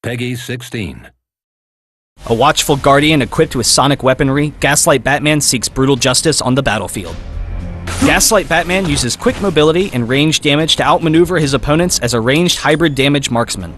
Peggy 16. A watchful guardian equipped with sonic weaponry, Gaslight Batman seeks brutal justice on the battlefield. Gaslight Batman uses quick mobility and range damage to outmaneuver his opponents as a ranged hybrid damage marksman.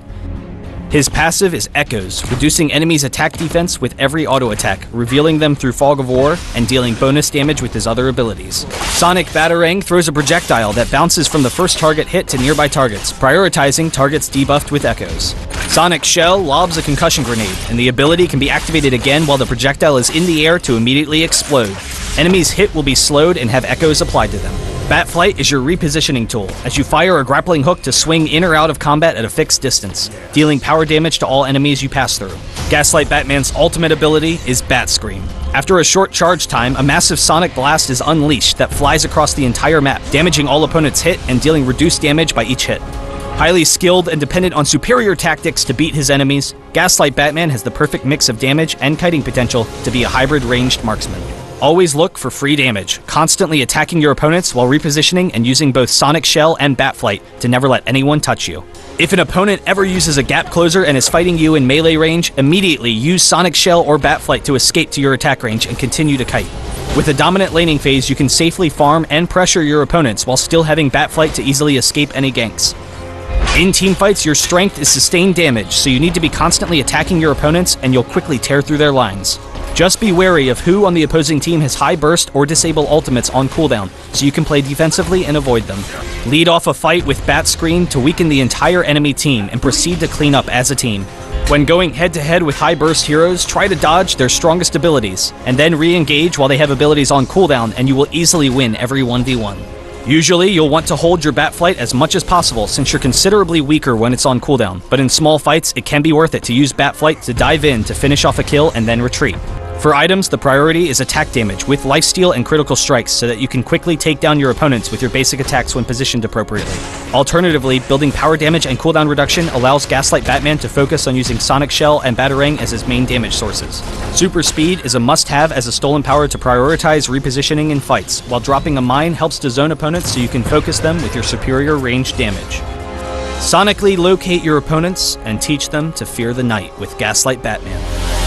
His passive is Echoes, reducing enemies' attack defense with every auto attack, revealing them through Fog of War, and dealing bonus damage with his other abilities. Sonic Batarang throws a projectile that bounces from the first target hit to nearby targets, prioritizing targets debuffed with Echoes. Sonic Shell lobs a concussion grenade, and the ability can be activated again while the projectile is in the air to immediately explode. Enemies hit will be slowed and have echoes applied to them. Batflight is your repositioning tool, as you fire a grappling hook to swing in or out of combat at a fixed distance, dealing power damage to all enemies you pass through. Gaslight Batman's ultimate ability is Bat Scream. After a short charge time, a massive sonic blast is unleashed that flies across the entire map, damaging all opponents hit and dealing reduced damage by each hit. Highly skilled and dependent on superior tactics to beat his enemies, Gaslight Batman has the perfect mix of damage and kiting potential to be a hybrid ranged marksman. Always look for free damage, constantly attacking your opponents while repositioning and using both Sonic Shell and Batflight to never let anyone touch you. If an opponent ever uses a gap closer and is fighting you in melee range, immediately use Sonic Shell or Batflight to escape to your attack range and continue to kite. With a dominant laning phase, you can safely farm and pressure your opponents while still having Batflight to easily escape any ganks. In teamfights, your strength is sustained damage, so you need to be constantly attacking your opponents and you'll quickly tear through their lines. Just be wary of who on the opposing team has high burst or disable ultimates on cooldown, so you can play defensively and avoid them. Lead off a fight with Bat Scream to weaken the entire enemy team and proceed to clean up as a team. When going head-to-head with high burst heroes, try to dodge their strongest abilities, and then re-engage while they have abilities on cooldown, and you will easily win every 1v1. Usually, you'll want to hold your Batflight as much as possible since you're considerably weaker when it's on cooldown, but in small fights, it can be worth it to use Batflight to dive in to finish off a kill and then retreat. For items, the priority is attack damage with lifesteal and critical strikes so that you can quickly take down your opponents with your basic attacks when positioned appropriately. Alternatively, building power damage and cooldown reduction allows Gaslight Batman to focus on using Sonic Shell and Batarang as his main damage sources. Super Speed is a must-have as a stolen power to prioritize repositioning in fights, while dropping a mine helps to zone opponents so you can focus them with your superior range damage. Sonically locate your opponents and teach them to fear the night with Gaslight Batman.